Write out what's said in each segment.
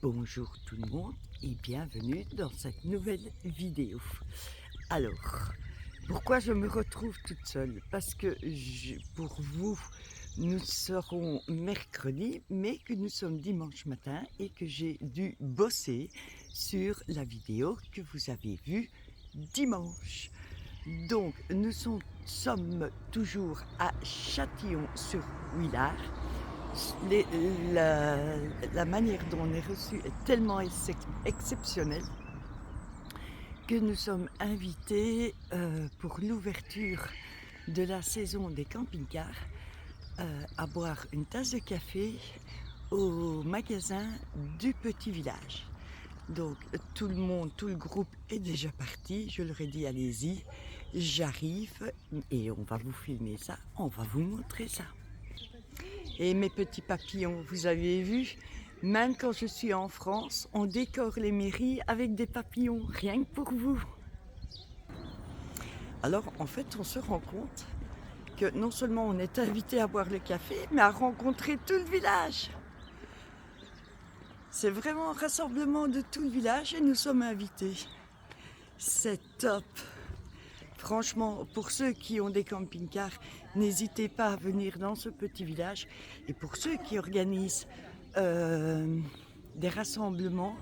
Bonjour tout le monde et bienvenue dans cette nouvelle vidéo. Alors, pourquoi je me retrouve toute seule? Parce que pour vous, nous serons mercredi, mais que nous sommes dimanche matin et que j'ai dû bosser sur la vidéo que vous avez vue dimanche. Donc, nous sommes toujours à Châtillon-sur-Huillard. La manière dont on est reçu est tellement exceptionnelle que nous sommes invités pour l'ouverture de la saison des camping-cars à boire une tasse de café au magasin du petit village. Donc tout le monde, tout le groupe est déjà parti. Je leur ai dit allez-y, j'arrive et on va vous filmer ça, on va vous montrer ça. Et mes petits papillons, vous avez vu, même quand je suis en France, on décore les mairies avec des papillons, rien que pour vous. Alors en fait, on se rend compte que non seulement on est invité à boire le café, mais à rencontrer tout le village. C'est vraiment un rassemblement de tout le village et nous sommes invités. C'est top. Franchement, pour ceux qui ont des camping-cars, n'hésitez pas à venir dans ce petit village. Et pour ceux qui organisent des rassemblements,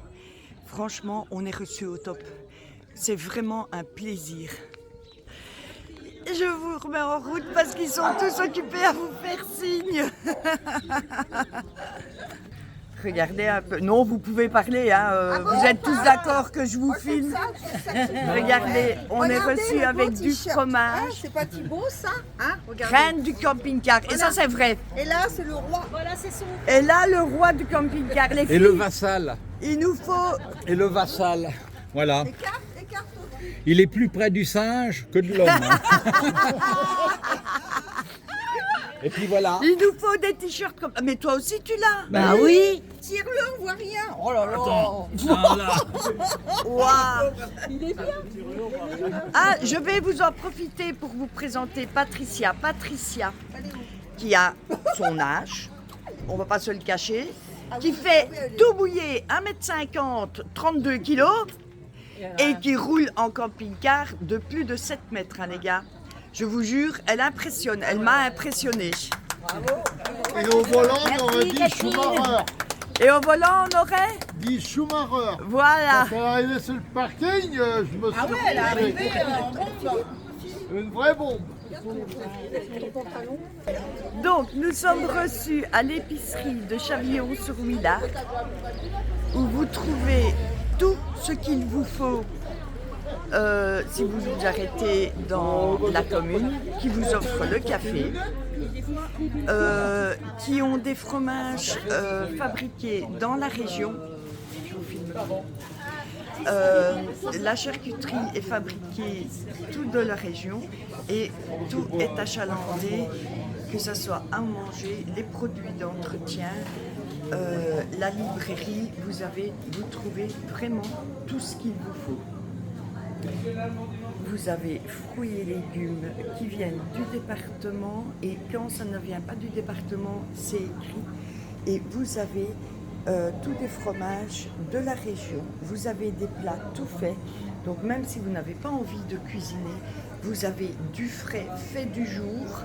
franchement, on est reçus au top. C'est vraiment un plaisir. Je vous remets en route parce qu'ils sont tous occupés à vous faire signe. Regardez un peu. Non, vous pouvez parler, hein. Vous êtes tous d'accord que je vous filme. Regardez, on est reçu avec du fromage. C'est pas Thibaut ça, hein? Reine du camping-car. Et ça, c'est vrai. Et là, c'est le roi. Voilà, c'est son. Et là, le roi du camping-car. Les filles, Et le vassal. il nous faut... Et le vassal. Voilà. Écarte. Il est plus près du singe que de l'homme. Hein. Et puis voilà. Il nous faut des t-shirts comme... Mais toi aussi, tu l'as. Bah oui. Tire-le, on voit rien. Oh là là. Waouh. Il est bien. Ah, je vais vous en profiter pour vous présenter Patricia. Patricia, qui a son âge, on va pas se le cacher, qui fait tout bouiller 1m50, 32 kg et qui roule en camping-car de plus de 7 mètres, hein, les gars. Je vous jure, elle impressionne, elle m'a impressionné. Et au volant, on aurait dit Schumacher. Et au volant, on aurait... Dit Schumacher. Voilà. Quand elle est arrivée sur le parking, je me suis Ah ouais, elle est arrivée en bombe. une vraie bombe. Donc, nous sommes reçus à l'épicerie de Châtillon-sur-Huillard où vous trouvez tout ce qu'il vous faut si vous vous arrêtez dans la commune, qui vous offre le café, qui ont des fromages fabriqués dans la région. Je vous filme. La charcuterie est fabriquée tout de la région et tout est achalandé, que ce soit à manger, les produits d'entretien, la librairie, vous trouvez vraiment tout ce qu'il vous faut. Vous avez fruits et légumes qui viennent du département et quand ça ne vient pas du département, c'est écrit. Et vous avez tous des fromages de la région. Vous avez des plats tout faits. Donc même si vous n'avez pas envie de cuisiner, vous avez du frais fait du jour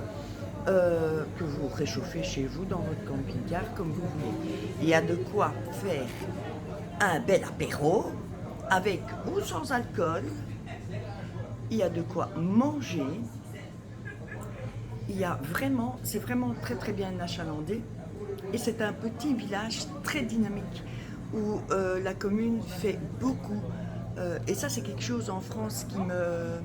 que vous réchauffez chez vous dans votre camping-car comme vous voulez. Il y a de quoi faire un bel apéro avec ou sans alcool. Il y a de quoi manger. C'est vraiment très très bien achalandé. Et c'est un petit village très dynamique où la commune fait beaucoup. Et ça, c'est quelque chose en France qui me...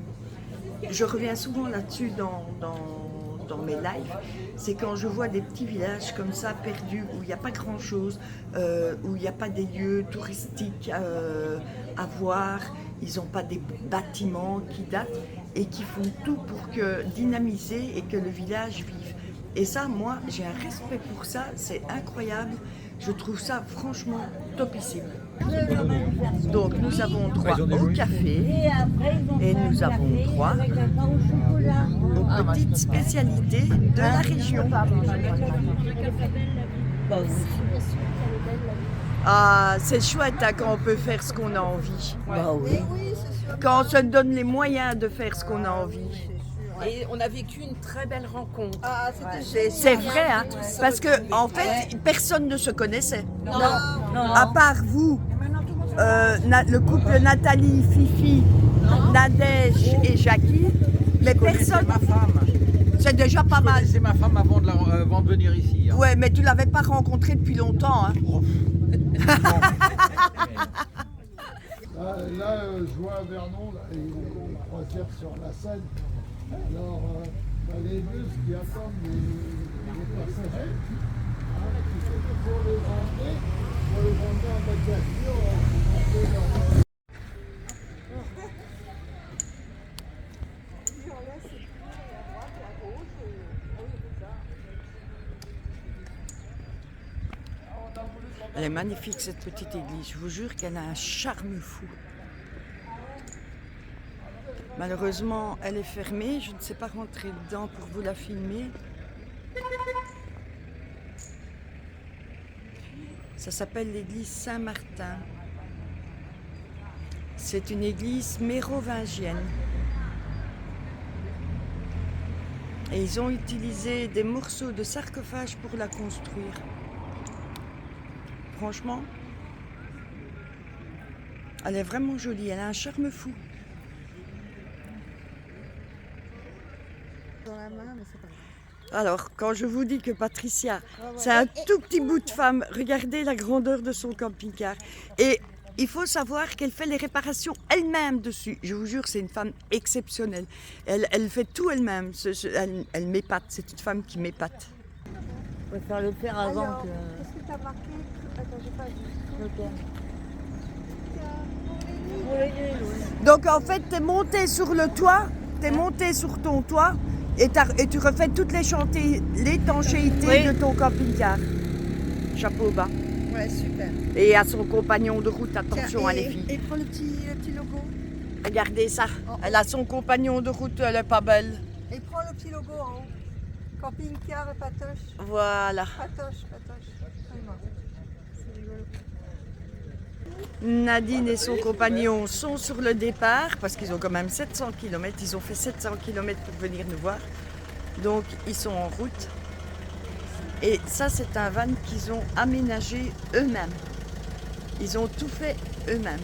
Je reviens souvent là-dessus dans mes lives. C'est quand je vois des petits villages comme ça, perdus, où il n'y a pas grand-chose, où il n'y a pas des lieux touristiques à voir. Ils n'ont pas des bâtiments qui datent et qui font tout pour dynamiser et que le village vive. Et ça, moi, j'ai un respect pour ça, c'est incroyable. Je trouve ça franchement topissime. Donc, nous avons droit au café et nous avons droit aux petites spécialités de la région. Ah, c'est chouette hein, quand on peut faire ce qu'on a envie. Bah oui. Mais oui, c'est sûr. Quand on se donne les moyens de faire ce qu'on a envie. Et on a vécu une très belle rencontre. Ah, c'était C'est vrai, hein, parce que en fait, personne ne se connaissait. Non. À part vous, le couple Nathalie, Fifi, Nadège et Jackie, mais personne. Ma femme. C'est déjà pas mal. C'est ma femme avant de venir ici. Hein. Ouais, mais tu l'avais pas rencontrée depuis longtemps. Hein. Là, je vois à Vernon, là, les croisières sur la Seine. Alors, les bus qui attendent les passagers, qui sont pour les emmener en voiture, monter leur... Elle est magnifique cette petite église, je vous jure qu'elle a un charme fou. Malheureusement, elle est fermée, je ne sais pas rentrer dedans pour vous la filmer. Ça s'appelle l'église Saint-Martin. C'est une église mérovingienne. Et ils ont utilisé des morceaux de sarcophage pour la construire. Franchement, elle est vraiment jolie, elle a un charme fou. dans la main, mais c'est pas grave. Alors, quand je vous dis que Patricia, c'est un tout petit bout de femme, regardez la grandeur de son camping-car. Et il faut savoir qu'elle fait les réparations elle-même dessus. Je vous jure, c'est une femme exceptionnelle. Elle fait tout elle-même. Elle m'épate, c'est une femme qui m'épate. Je préfère le faire avant Alors, que qu'est-ce que t'as marqué? Attends, j'ai pas vu. le thème. Pour Pour les nuls, oui. Donc en fait, tu es monté sur le toit, tu es monté sur ton toit et tu refais toutes l'étanchéité Oui. de ton camping-car. Chapeau bas. Ouais, super. Et à son compagnon de route, attention Tiens, à les filles. Et prends le petit logo. Regardez ça, Oh. elle a son compagnon de route, elle est pas belle. Et prends le petit logo en haut. Camping-car et patoche. Voilà. Patoche. Vraiment. C'est rigolo. Nadine et son compagnon sont sur le départ parce qu'ils ont quand même 700 km. Ils ont fait 700 km pour venir nous voir. Donc ils sont en route. Et ça, c'est un van qu'ils ont aménagé eux-mêmes. Ils ont tout fait eux-mêmes.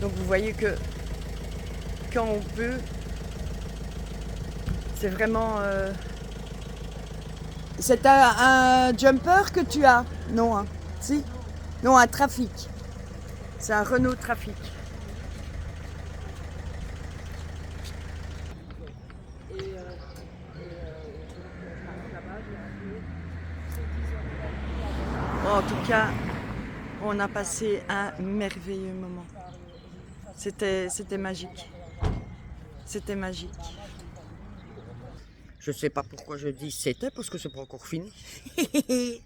Donc vous voyez que quand on peut, c'est vraiment... C'est un jumper que tu as? Non, hein? Si? Non, un Trafic. C'est un Renault Trafic. Bon, en tout cas, on a passé un merveilleux moment. C'était magique. C'était magique. Je sais pas pourquoi je dis c'était, parce que c'est pas encore fini. Et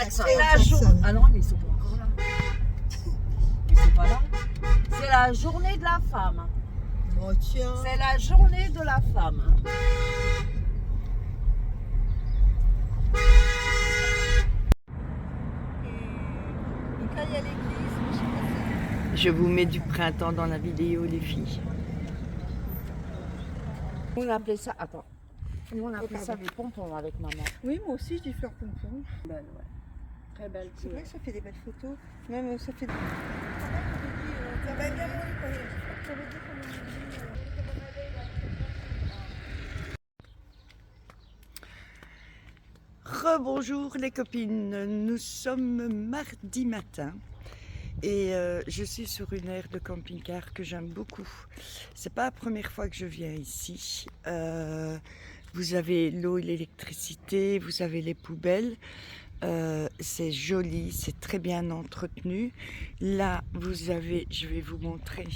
C'est la journée. Ah non, mais ils sont pas encore là. Ils sont pas là. C'est la journée de la femme. Oh tiens. C'est la journée de la femme. Et quand il y a l'église, je sais pas Je vous mets du printemps dans la vidéo, les filles. On appelait ça. Attends. Nous on appelait ça des pompons avec maman. si- Oui, moi aussi, je dis fleurs pompons. Belle, ouais. Très belle. C'est vrai que ça fait des belles photos. Même ça fait. Ça va bien, Rebonjour les copines, nous sommes mardi matin et je suis sur une aire de camping-car que j'aime beaucoup. C'est pas la première fois que je viens ici. Vous avez l'eau et l'électricité, vous avez les poubelles. C'est joli, c'est très bien entretenu. Là, vous avez, je vais vous montrer.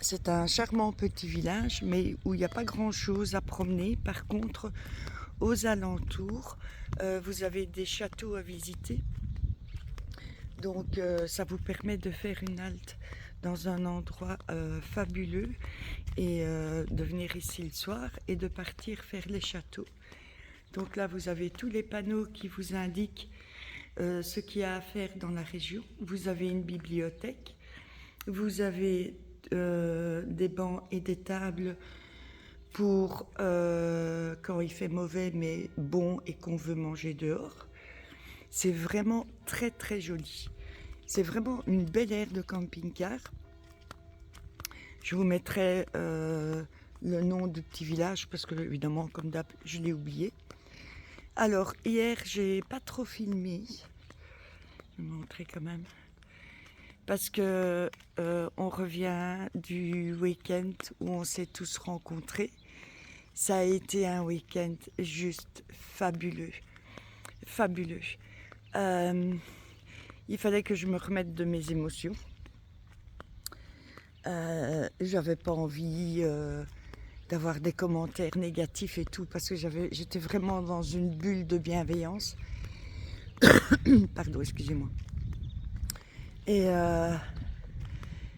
C'est un charmant petit village, mais où il n'y a pas grand-chose à promener. Par contre, aux alentours, vous avez des châteaux à visiter. Donc, ça vous permet de faire une halte dans un endroit fabuleux et de venir ici le soir et de partir faire les châteaux. Donc là, vous avez tous les panneaux qui vous indiquent ce qu'il y a à faire dans la région. Vous avez une bibliothèque, vous avez des bancs et des tables pour quand il fait mauvais mais bon et qu'on veut manger dehors. C'est vraiment très très joli. C'est vraiment une belle aire de camping-car. Je vous mettrai le nom du petit village parce que évidemment comme d'hab je l'ai oublié. Alors hier j'ai pas trop filmé, je vais vous montrer quand même, parce que on revient du week-end où on s'est tous rencontrés. Ça a été un week-end juste fabuleux, fabuleux. Il fallait que je me remette de mes émotions. J'avais pas envie d'avoir des commentaires négatifs et tout, parce que j'étais vraiment dans une bulle de bienveillance. Pardon, excusez-moi. Et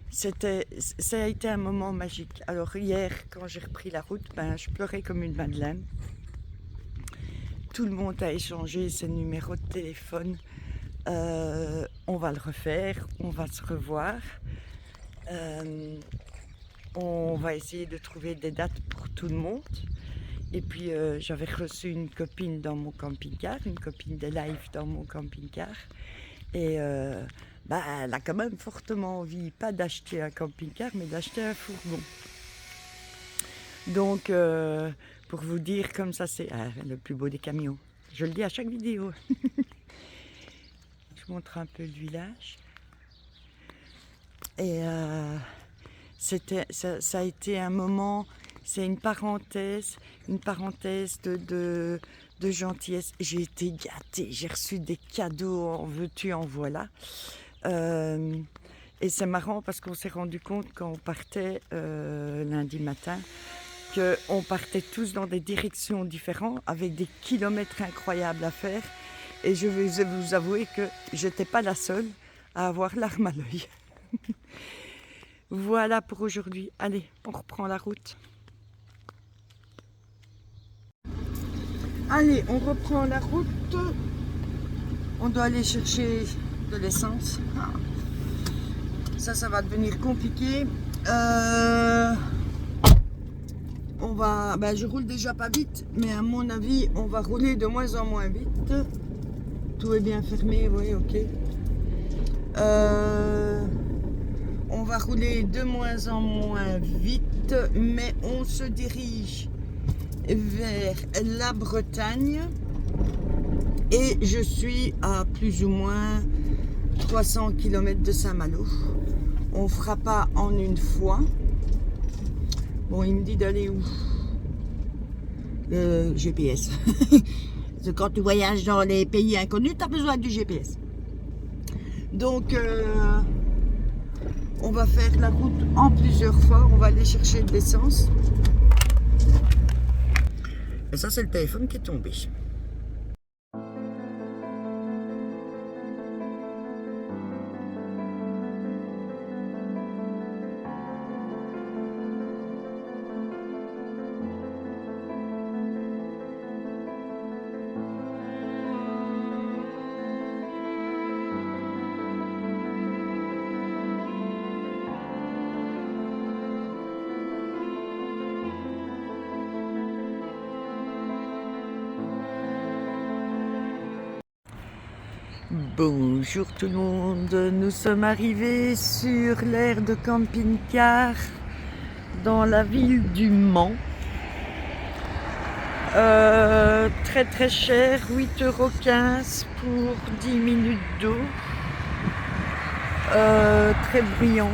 ça a été un moment magique. Alors hier, quand j'ai repris la route, je pleurais comme une madeleine. Tout le monde a échangé ses numéros de téléphone. On va le refaire, on va se revoir. On va essayer de trouver des dates pour tout le monde. Et puis j'avais reçu une copine dans mon camping-car, une copine de live dans mon camping-car. Et elle a quand même fortement envie, pas d'acheter un camping-car, mais d'acheter un fourgon. Donc pour vous dire, comme ça c'est le plus beau des camions. Je le dis à chaque vidéo. Je vous montre un peu le village. Et ça a été un moment, c'est une parenthèse de gentillesse. J'ai été gâtée, j'ai reçu des cadeaux, en veux-tu, en voilà. Et c'est marrant parce qu'on s'est rendu compte quand on partait lundi matin, qu'on partait tous dans des directions différentes, avec des kilomètres incroyables à faire. Et je vais vous avouer que j'étais pas la seule à avoir larmes à l'œil. Voilà pour aujourd'hui. Allez, on reprend la route. Allez, on reprend la route. On doit aller chercher de l'essence. Ça va devenir compliqué. Je roule déjà pas vite, mais à mon avis, on va rouler de moins en moins vite. Tout est bien fermé, oui, ok. On va rouler de moins en moins vite, mais on se dirige vers la Bretagne et je suis à plus ou moins 300 km de Saint-Malo. On ne fera pas en une fois. Bon, il me dit d'aller où? Le GPS. Quand tu voyages dans les pays inconnus, tu as besoin du GPS. Donc, on va faire la route en plusieurs fois. On va aller chercher de l'essence. Et ça, c'est le téléphone qui est tombé. Bonjour tout le monde, nous sommes arrivés sur l'aire de camping-car dans la ville du Mans. Très très cher, 8,15 € pour 10 minutes d'eau. Très bruyant.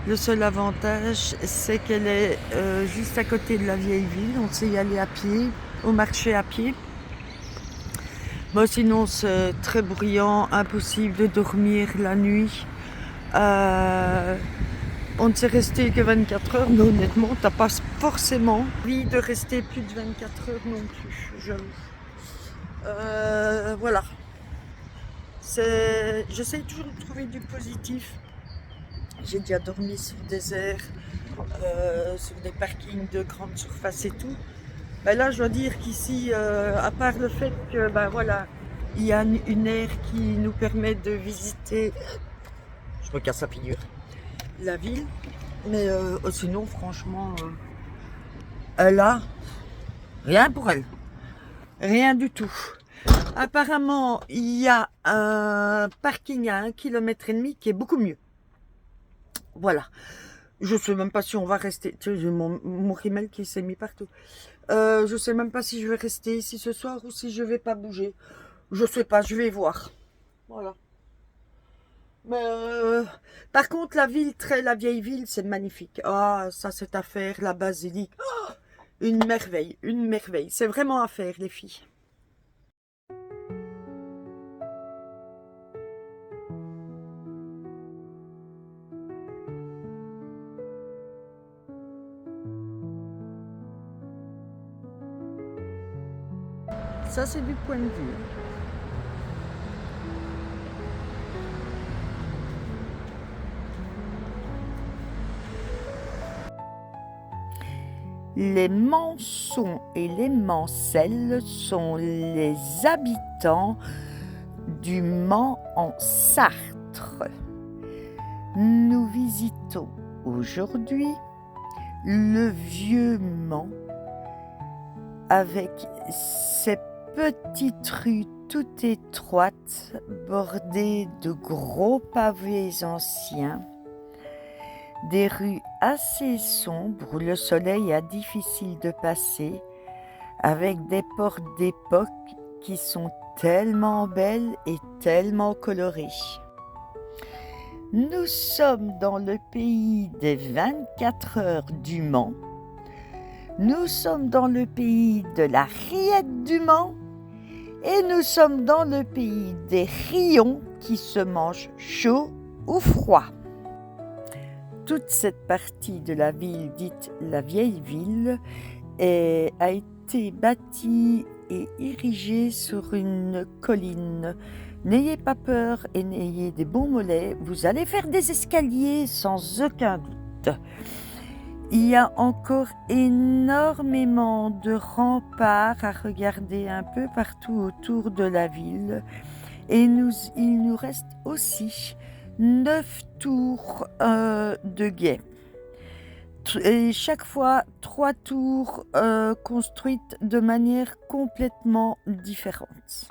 Le seul avantage, c'est qu'elle est juste à côté de la vieille ville. On sait y aller à pied, au marché à pied. Bon, sinon c'est très bruyant, impossible de dormir la nuit. On ne s'est resté que 24 heures, mais honnêtement, t'as pas forcément envie de rester plus de 24 heures non plus, j'avoue. Voilà. J'essaie toujours de trouver du positif. J'ai déjà dormi sur des aires, sur des parkings de grande surface et tout. Ben là, je dois dire qu'ici, à part le fait que, ben voilà, il y a une aire qui nous permet de visiter, je me casse la figure, la ville. Mais sinon, franchement, elle a rien pour elle. Rien du tout. Apparemment, il y a un parking à 1,5 km qui est beaucoup mieux. Voilà. Je sais même pas si on va rester. Tu sais, j'ai mon rimel qui s'est mis partout. Je sais même pas si je vais rester ici ce soir ou si je vais pas bouger. Je sais pas, je vais voir. Voilà. Mais par contre, la vieille ville, c'est magnifique. Ah, ça, cette affaire, la basilique. Oh, une merveille, une merveille. C'est vraiment à faire, les filles. Ça, c'est du point de vue. Les Mançons et les Mancelles sont les habitants du Mans en Sarthe. Nous visitons aujourd'hui le vieux Mans avec ses petites rues toutes étroites bordées de gros pavés anciens, des rues assez sombres où le soleil est difficile de passer, avec des portes d'époque qui sont tellement belles et tellement colorées. Nous sommes dans le pays des 24 heures du Mans. Nous sommes dans le pays de la rillette du Mans. Et nous sommes dans le pays des rillons qui se mangent chaud ou froid. Toute cette partie de la ville dite la vieille ville a été bâtie et érigée sur une colline. N'ayez pas peur et n'ayez des bons mollets, vous allez faire des escaliers sans aucun doute. Il y a encore énormément de remparts à regarder un peu partout autour de la ville. Et il nous reste aussi 9 tours de guet. Et chaque fois, 3 tours construites de manière complètement différente.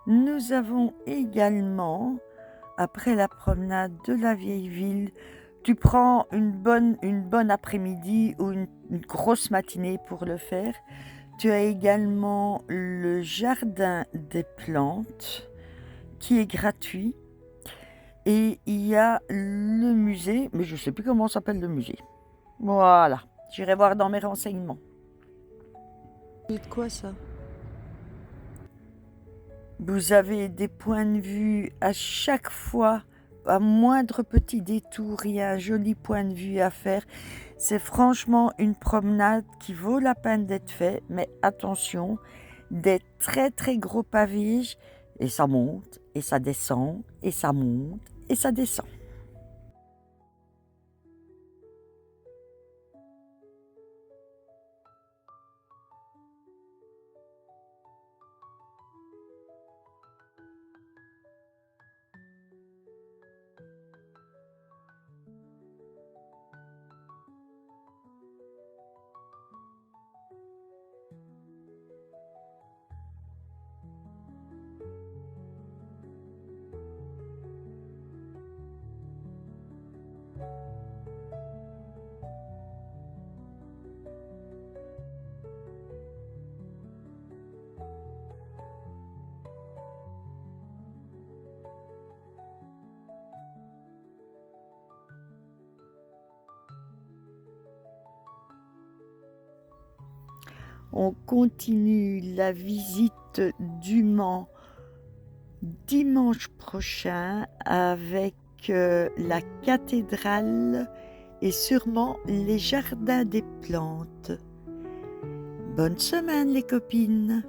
Nous avons également, après la promenade de la vieille ville, tu prends une bonne après-midi ou une grosse matinée pour le faire. Tu as également le jardin des plantes qui est gratuit. Et il y a le musée, mais je ne sais plus comment s'appelle le musée. Voilà, j'irai voir dans mes renseignements. C'est quoi ça? Vous avez des points de vue à chaque fois, à moindre petit détour, il y a un joli point de vue à faire. C'est franchement une promenade qui vaut la peine d'être faite, mais attention, des très très gros pavés, et ça monte, et ça descend, et ça monte, et ça descend. On continue la visite du Mans dimanche prochain avec la cathédrale et sûrement les jardins des plantes. Bonne semaine les copines!